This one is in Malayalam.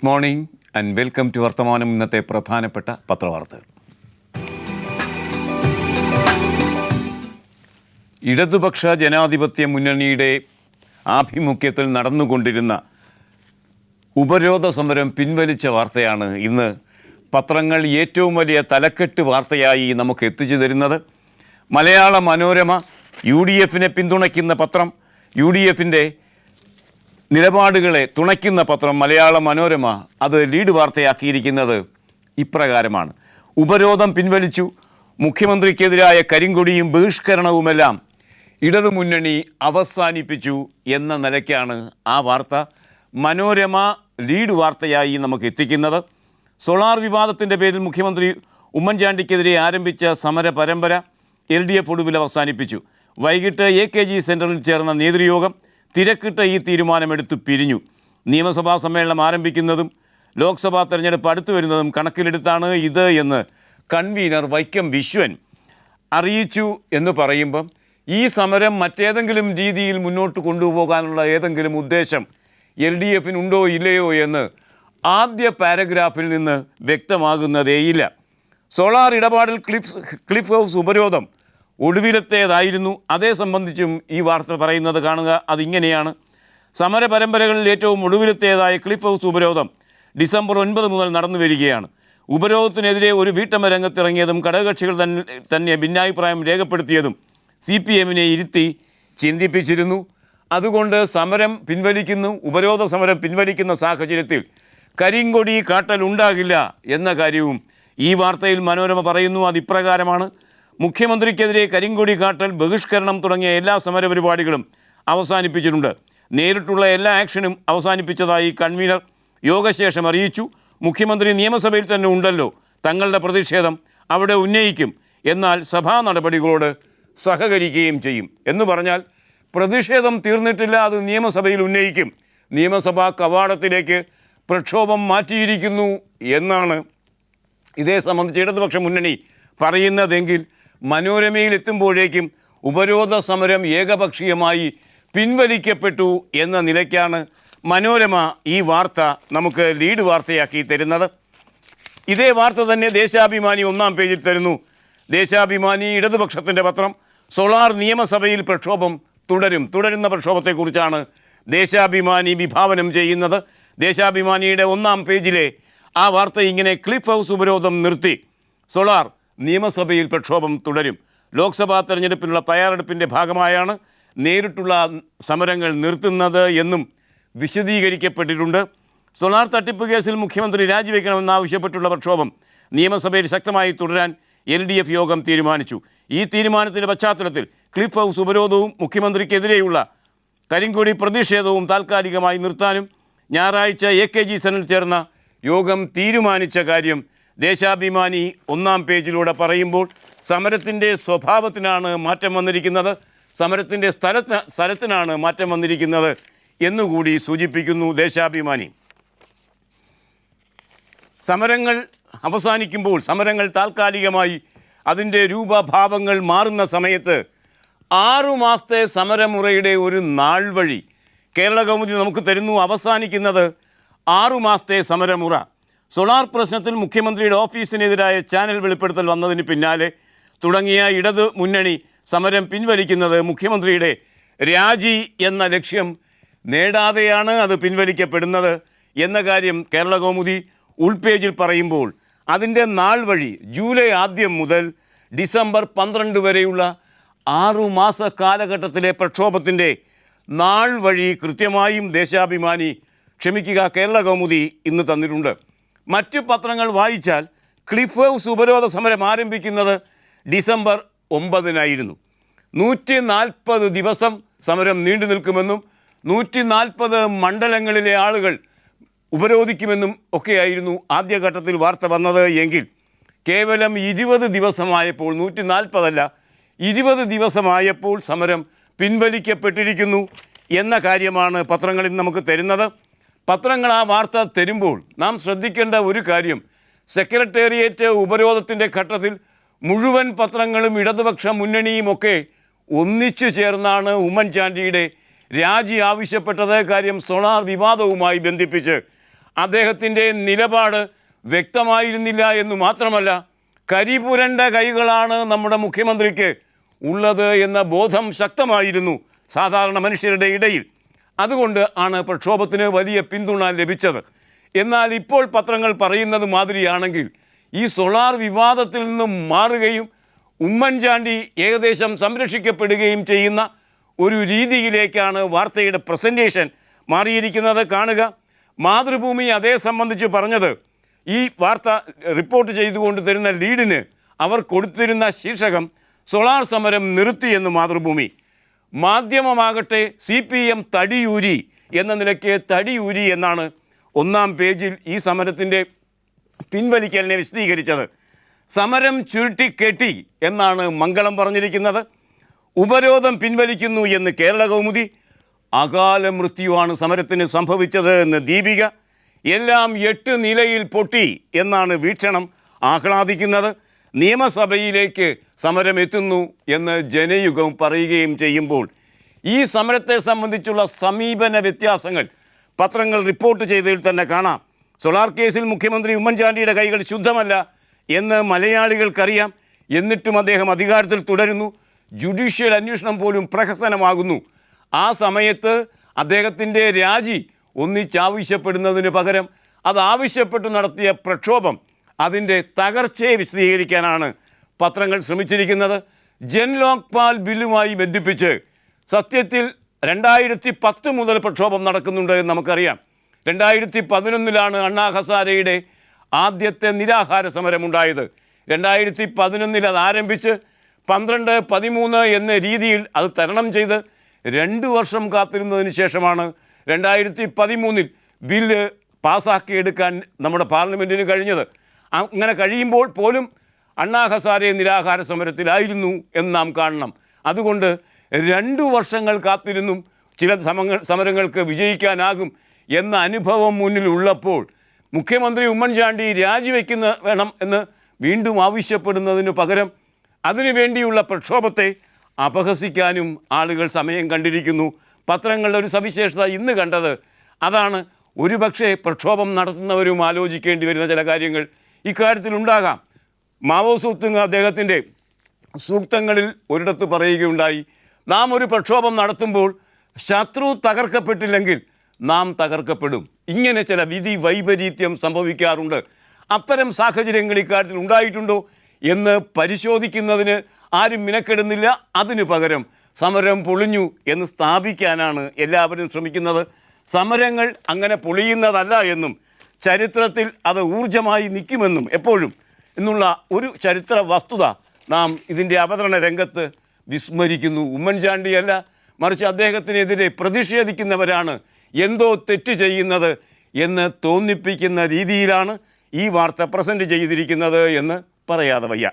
Good morning and welcome to Varthamanam. ഇന്നത്തെ പ്രധാനപ്പെട്ട പത്രവാർത്തകൾ. ഇടതുപക്ഷ ജനാധിപത്യ മുന്നണിയുടെ ആഭിമുഖ്യത്തിൽ നടന്നുകൊണ്ടിരുന്ന ഉപരോധ സമരം പിൻവലിച്ച വാർത്തയാണ് ഇന്ന് പത്രങ്ങൾ ഏറ്റവും വലിയ തലക്കെട്ട് വാർത്തയായി നമുക്ക് എത്തിച്ചു തരുന്നത്. മലയാള മനോരമ UDFനെ പിന്തുണയ്ക്കുന്ന പത്രം, UDFൻ്റെ നിലപാടുകളെ തുണയ്ക്കുന്ന പത്രം മലയാള മനോരമ അത് ലീഡ് വാർത്തയാക്കിയിരിക്കുന്നത് ഇപ്രകാരമാണ്: ഉപരോധം പിൻവലിച്ചു, മുഖ്യമന്ത്രിക്കെതിരായ കരിങ്കൊടിയും ബഹിഷ്കരണവുമെല്ലാം ഇടതുമുന്നണി അവസാനിപ്പിച്ചു എന്ന നിലയ്ക്കാണ് ആ വാർത്ത മനോരമ ലീഡ് വാർത്തയായി നമുക്ക് എത്തിക്കുന്നത്. സോളാർ വിവാദത്തിൻ്റെ പേരിൽ മുഖ്യമന്ത്രി ഉമ്മൻചാണ്ടിക്കെതിരെ ആരംഭിച്ച സമര പരമ്പര LDF ഒടുവിൽ അവസാനിപ്പിച്ചു. വൈകിട്ട് AKG സെൻറ്ററിൽ ചേർന്ന നേതൃയോഗം തിരക്കിട്ട ഈ തീരുമാനമെടുത്ത് പിരിഞ്ഞു. നിയമസഭാ സമ്മേളനം ആരംഭിക്കുന്നതും ലോക്സഭാ തെരഞ്ഞെടുപ്പ് അടുത്തു വരുന്നതും കണക്കിലെടുത്താണ് ഇത് എന്ന് കൺവീനർ വൈക്കം വിശ്വൻ അറിയിച്ചു എന്ന് പറയുമ്പം ഈ സമരം മറ്റേതെങ്കിലും രീതിയിൽ മുന്നോട്ട് കൊണ്ടുപോകാനുള്ള ഏതെങ്കിലും ഉദ്ദേശം LDFനുണ്ടോ ഇല്ലയോ എന്ന് ആദ്യ പാരഗ്രാഫിൽ നിന്ന് വ്യക്തമാകുന്നതേയില്ല. സോളാർ ഇടപാടിൽ ക്ലിഫ് ഹൗസ് ഉപരോധം ഒടുവിലത്തേതായിരുന്നു. അതേ സംബന്ധിച്ചും ഈ വാർത്ത പറയുന്നത് കാണുക. അതിങ്ങനെയാണ്: സമര പരമ്പരകളിൽ ഏറ്റവും ഒടുവിലത്തേതായ ക്ലിഫ് ഹൗസ് ഉപരോധം ഡിസംബർ 9 മുതൽ നടന്നു വരികയാണ്. ഉപരോധത്തിനെതിരെ ഒരു വീട്ടമ്മ രംഗത്തിറങ്ങിയതും ഘടകകക്ഷികൾ തന്നെ ഭിന്നാഭിപ്രായം രേഖപ്പെടുത്തിയതും CPMനെ ഇരുത്തി ചിന്തിപ്പിച്ചിരുന്നു. അതുകൊണ്ട് സമരം പിൻവലിക്കുന്നു, ഉപരോധ സമരം പിൻവലിക്കുന്ന സാഹചര്യത്തിൽ കരിങ്കൊടി കാട്ടൽ ഉണ്ടാകില്ല എന്ന കാര്യവും ഈ വാർത്തയിൽ മനോരമ പറയുന്നു. അതിപ്രകാരമാണ്: മുഖ്യമന്ത്രിക്കെതിരെ കരിങ്കൊടി കാട്ടൽ, ബഹിഷ്കരണം തുടങ്ങിയ എല്ലാ സമരപരിപാടികളും അവസാനിപ്പിച്ചിട്ടുണ്ട്. നേരിട്ടുള്ള എല്ലാ ആക്ഷനും അവസാനിപ്പിച്ചതായി കൺവീനർ യോഗശേഷം അറിയിച്ചു. മുഖ്യമന്ത്രി നിയമസഭയിൽ തന്നെ ഉണ്ടല്ലോ, തങ്ങളുടെ പ്രതിഷേധം അവിടെ ഉന്നയിക്കും, എന്നാൽ സഭാ നടപടികളോട് സഹകരിക്കുകയും ചെയ്യും എന്ന് പറഞ്ഞാൽ പ്രതിഷേധം തീർന്നിട്ടില്ല, അത് നിയമസഭയിൽ ഉന്നയിക്കും. നിയമസഭാ കവാടത്തിലേക്ക് പ്രക്ഷോഭം മാറ്റിയിരിക്കുന്നു എന്നാണ് ഇതേ സംബന്ധിച്ച് ഇടതുപക്ഷ മുന്നണി പറയുന്നതെങ്കിൽ മനോരമയിൽ എത്തുമ്പോഴേക്കും ഉപരോധ സമരം ഏകപക്ഷീയമായി പിൻവലിക്കപ്പെട്ടു എന്ന നിലയ്ക്കാണ് മനോരമ ഈ വാർത്ത നമുക്ക് ലീഡ് വാർത്തയാക്കി തരുന്നത്. ഇതേ വാർത്ത തന്നെ ദേശാഭിമാനി 1-ാം പേജിൽ തരുന്നു. ദേശാഭിമാനി ഇടതുപക്ഷത്തിൻ്റെ പത്രം. സോളാർ നിയമസഭയിൽ പ്രക്ഷോഭം തുടരുന്ന പ്രക്ഷോഭത്തെക്കുറിച്ചാണ് ദേശാഭിമാനി വിഭാവനം ചെയ്യുന്നത്. ദേശാഭിമാനിയുടെ 1-ാം പേജിലെ ആ വാർത്ത ഇങ്ങനെ: ക്ലിഫ് ഹൗസ് ഉപരോധം നിർത്തി, സോളാർ നിയമസഭയിൽ പ്രക്ഷോഭം തുടരും. ലോക്സഭാ തെരഞ്ഞെടുപ്പിനുള്ള തയ്യാറെടുപ്പിൻ്റെ ഭാഗമായാണ് നേരിട്ടുള്ള സമരങ്ങൾ നിർത്തുന്നത് എന്നും വിശദീകരിക്കപ്പെട്ടിട്ടുണ്ട്. സോളാർ തട്ടിപ്പ് കേസിൽ മുഖ്യമന്ത്രി രാജിവെക്കണമെന്നാവശ്യപ്പെട്ടുള്ള പ്രക്ഷോഭം നിയമസഭയിൽ ശക്തമായി തുടരാൻ LDF യോഗം തീരുമാനിച്ചു. ഈ തീരുമാനത്തിൻ്റെ പശ്ചാത്തലത്തിൽ ക്ലിഫ് ഹൗസ് ഉപരോധവും മുഖ്യമന്ത്രിക്കെതിരെയുള്ള കരിങ്കൊടി പ്രതിഷേധവും താൽക്കാലികമായി നിർത്താനും ഞായറാഴ്ച AKG സെൻറ്ററിൽ ചേർന്ന യോഗം തീരുമാനിച്ച കാര്യം ദേശാഭിമാനി 1-ാം പേജിലൂടെ പറയുമ്പോൾ സമരത്തിൻ്റെ സ്വഭാവത്തിനാണ് മാറ്റം വന്നിരിക്കുന്നത്, സമരത്തിൻ്റെ സ്ഥലത്തിനാണ് മാറ്റം വന്നിരിക്കുന്നത് എന്നുകൂടി സൂചിപ്പിക്കുന്നു ദേശാഭിമാനി. സമരങ്ങൾ അവസാനിക്കുമ്പോൾ, സമരങ്ങൾ താൽക്കാലികമായി അതിൻ്റെ രൂപഭാവങ്ങൾ മാറുന്ന സമയത്ത് 6 മാസത്തെ സമരമുറയുടെ ഒരു നാൾ വഴി കേരള കൗമുദി നമുക്ക് തരുന്നു. അവസാനിക്കുന്നത് 6 മാസത്തെ സമരമുറ. സോളാർ പ്രശ്നത്തിൽ മുഖ്യമന്ത്രിയുടെ ഓഫീസിനെതിരായ ചാനൽ വെളിപ്പെടുത്തൽ വന്നതിന് പിന്നാലെ തുടങ്ങിയ ഇടത് മുന്നണി സമരം പിൻവലിക്കുന്നത് മുഖ്യമന്ത്രിയുടെ രാജി എന്ന ലക്ഷ്യം നേടാതെയാണ് അത് പിൻവലിക്കപ്പെടുന്നത് എന്ന കാര്യം കേരള കൗമുദി ഉൾപേജിൽ പറയുമ്പോൾ അതിൻ്റെ നാൾ വഴി ജൂലൈ 1 മുതൽ ഡിസംബർ 12 വരെയുള്ള 6 മാസ കാലഘട്ടത്തിലെ പ്രക്ഷോഭത്തിൻ്റെ നാൾ വഴി കൃത്യമായും ദേശാഭിമാനി, കേരള കൗമുദി ഇന്ന് തന്നിട്ടുണ്ട്. മറ്റ് പത്രങ്ങൾ വായിച്ചാൽ ക്ലിഫ് ഹൗസ് ഉപരോധ സമരം ആരംഭിക്കുന്നത് ഡിസംബർ 9-നായിരുന്നു. 140 ദിവസം സമരം നീണ്ടു നിൽക്കുമെന്നും 140 മണ്ഡലങ്ങളിലെ ആളുകൾ ഉപരോധിക്കുമെന്നും ഒക്കെയായിരുന്നു ആദ്യഘട്ടത്തിൽ വാർത്ത വന്നത്. എങ്കിൽ കേവലം 20 ദിവസമായപ്പോൾ, 140 അല്ല 20 ദിവസമായപ്പോൾ സമരം പിൻവലിക്കപ്പെട്ടിരിക്കുന്നു എന്ന കാര്യമാണ് പത്രങ്ങളിൽ നമുക്ക് തരുന്നത്. പത്രങ്ങൾ ആ വാർത്ത തരുമ്പോൾ നാം ശ്രദ്ധിക്കേണ്ട ഒരു കാര്യം, സെക്രട്ടേറിയറ്റ് ഉപരോധത്തിൻ്റെ ഘട്ടത്തിൽ മുഴുവൻ പത്രങ്ങളും ഇടതുപക്ഷ മുന്നണിയുമൊക്കെ ഒന്നിച്ചു ചേർന്നാണ് ഉമ്മൻചാണ്ടിയുടെ രാജി ആവശ്യപ്പെട്ടത്. കാര്യം സോളാർ വിവാദവുമായി ബന്ധിപ്പിച്ച് അദ്ദേഹത്തിൻ്റെ നിലപാട് വ്യക്തമായിരുന്നില്ല എന്നു മാത്രമല്ല, കരിപുരണ്ട കൈകളാണ് നമ്മുടെ മുഖ്യമന്ത്രിക്ക് ഉള്ളത് എന്ന ബോധം ശക്തമായിരുന്നു സാധാരണ മനുഷ്യരുടെ ഇടയിൽ. അതുകൊണ്ട് ആണ് പ്രക്ഷോഭത്തിന് വലിയ പിന്തുണ ലഭിച്ചത്. എന്നാൽ ഇപ്പോൾ പത്രങ്ങൾ പറയുന്നത് മാതിരിയാണെങ്കിൽ ഈ സോളാർ വിവാദത്തിൽ നിന്നും മാറുകയും ഉമ്മൻചാണ്ടി ഏകദേശം സംരക്ഷിക്കപ്പെടുകയും ചെയ്യുന്ന ഒരു രീതിയിലേക്കാണ് വാർത്തയുടെ പ്രസൻറ്റേഷൻ മാറിയിരിക്കുന്നത്. കാണുക, മാതൃഭൂമി അതേ സംബന്ധിച്ച് പറഞ്ഞത്, ഈ വാർത്ത റിപ്പോർട്ട് ചെയ്തുകൊണ്ട് തരുന്ന ലീഡിന് അവർ കൊടുത്തിരുന്ന ശീർഷകം സോളാർ സമരം നിർത്തിയെന്ന് മാതൃഭൂമി. മാധ്യമമാകട്ടെ CPM തടിയൂരി എന്ന നിലയ്ക്ക് തടിയൂരി എന്നാണ് ഒന്നാം പേജിൽ ഈ സമരത്തിൻ്റെ പിൻവലിക്കലിനെ വിശദീകരിച്ചത്. സമരം ചുരുട്ടിക്കെട്ടി എന്നാണ് മംഗളം പറഞ്ഞിരിക്കുന്നത്. ഉപരോധം പിൻവലിക്കുന്നു എന്ന് കേരള കൗമുദി. അകാല മൃത്യുവാണ് സമരത്തിന് സംഭവിച്ചത് എന്ന് ദീപിക. എല്ലാം 8 നിലയിൽ പൊട്ടി എന്നാണ് വീക്ഷണം ആഹ്ലാദിക്കുന്നത്. നിയമസഭയിലേക്ക് സമരം എത്തുന്നു എന്ന് ജനയുഗം പറയുകയും ചെയ്യുമ്പോൾ ഈ സമരത്തെ സംബന്ധിച്ചുള്ള സമീപന വ്യത്യാസങ്ങൾ പത്രങ്ങൾ റിപ്പോർട്ട് ചെയ്തതിൽ തന്നെ കാണാം. സോളാർ കേസിൽ മുഖ്യമന്ത്രി ഉമ്മൻചാണ്ടിയുടെ കൈകൾ ശുദ്ധമല്ല എന്ന് മലയാളികൾക്കറിയാം. എന്നിട്ടും അദ്ദേഹം അധികാരത്തിൽ തുടരുന്നു. ജുഡീഷ്യൽ അന്വേഷണം പോലും പ്രഹസനമാകുന്നു. ആ സമയത്ത് അദ്ദേഹത്തിൻ്റെ രാജി ഒന്നിച്ചാവശ്യപ്പെടുന്നതിന് പകരം അത് ആവശ്യപ്പെട്ട് നടത്തിയ പ്രക്ഷോഭം, അതിൻ്റെ തകർച്ചയെ വിശദീകരിക്കാനാണ് പത്രങ്ങൾ ശ്രമിച്ചിരിക്കുന്നത്. ജൻ ലോക്പാൽ ബില്ലുമായി ബന്ധിപ്പിച്ച് സത്യത്തിൽ 2010 മുതൽ പ്രക്ഷോഭം നടക്കുന്നുണ്ട് എന്ന് നമുക്കറിയാം. 2011 അണ്ണാ ഹസാരയുടെ ആദ്യത്തെ നിരാഹാര സമരമുണ്ടായത്. 2011 അത് ആരംഭിച്ച് 12, 13 എന്ന രീതിയിൽ അത് തരണം ചെയ്ത് 2 വർഷം കാത്തിരുന്നതിന് ശേഷമാണ് 2013 ബില്ല് പാസ്സാക്കിയെടുക്കാൻ നമ്മുടെ പാർലമെൻറ്റിന് കഴിഞ്ഞത്. അങ്ങനെ കഴിയുമ്പോൾ പോലും അണ്ണാ ഹസാരെ നിരാഹാര സമരത്തിലായിരുന്നു എന്ന് നാം കാണണം. അതുകൊണ്ട് 2 വർഷങ്ങൾ കാത്തിരുന്നും ചില സമരങ്ങൾക്ക് വിജയിക്കാനാകും എന്ന അനുഭവം മുന്നിലുള്ളപ്പോൾ മുഖ്യമന്ത്രി ഉമ്മൻചാണ്ടി രാജിവെക്കുന്ന വേണം എന്ന് വീണ്ടും ആവശ്യപ്പെടുന്നതിന് പകരം അതിനുവേണ്ടിയുള്ള പ്രക്ഷോഭത്തെ അപഹസിക്കാനും ആളുകൾ സമയം കണ്ടിരിക്കുന്നു. പത്രങ്ങളുടെ ഒരു സവിശേഷത ഇന്ന് കണ്ടത് അതാണ്. ഒരുപക്ഷെ പ്രക്ഷോഭം നടത്തുന്നവരും ആലോചിക്കേണ്ടി വരുന്ന ചില കാര്യങ്ങൾ ഇക്കാര്യത്തിലുണ്ടാകാം. മാവോ സൂത്തുങ് അദ്ദേഹത്തിൻ്റെ സൂക്തങ്ങളിൽ ഒരിടത്ത് പറയുകയുണ്ടായി, നാം ഒരു പ്രക്ഷോഭം നടത്തുമ്പോൾ ശത്രു തകർക്കപ്പെട്ടില്ലെങ്കിൽ നാം തകർക്കപ്പെടും. ഇങ്ങനെ ചില വിധി വൈപരീത്യം സംഭവിക്കാറുണ്ട്. അത്തരം സാഹചര്യങ്ങൾ ഇക്കാര്യത്തിൽ ഉണ്ടായിട്ടുണ്ടോ എന്ന് പരിശോധിക്കുന്നതിന് ആരും മിനക്കെടുന്നില്ല. അതിനു പകരം സമരം പൊളിഞ്ഞു എന്ന് സ്ഥാപിക്കാനാണ് എല്ലാവരും ശ്രമിക്കുന്നത്. സമരങ്ങൾ അങ്ങനെ പൊളിയുന്നതല്ല എന്നും ചരിത്രത്തിൽ അത് ഊർജ്ജമായി നിൽക്കുമെന്നും എപ്പോഴും എന്നുള്ള ഒരു ചരിത്ര വസ്തുത നാം ഇതിൻ്റെ അവതരണ രംഗത്ത് വിസ്മരിക്കുന്നു. ഉമ്മൻചാണ്ടിയല്ല, മറിച്ച് അദ്ദേഹത്തിനെതിരെ പ്രതിഷേധിക്കുന്നവരാണ് എന്തോ തെറ്റ് ചെയ്യുന്നത് എന്ന് തോന്നിപ്പിക്കുന്ന രീതിയിലാണ് ഈ വാർത്ത പ്രസൻറ്റ് ചെയ്തിരിക്കുന്നത് എന്ന് പറയാതെ വയ്യ.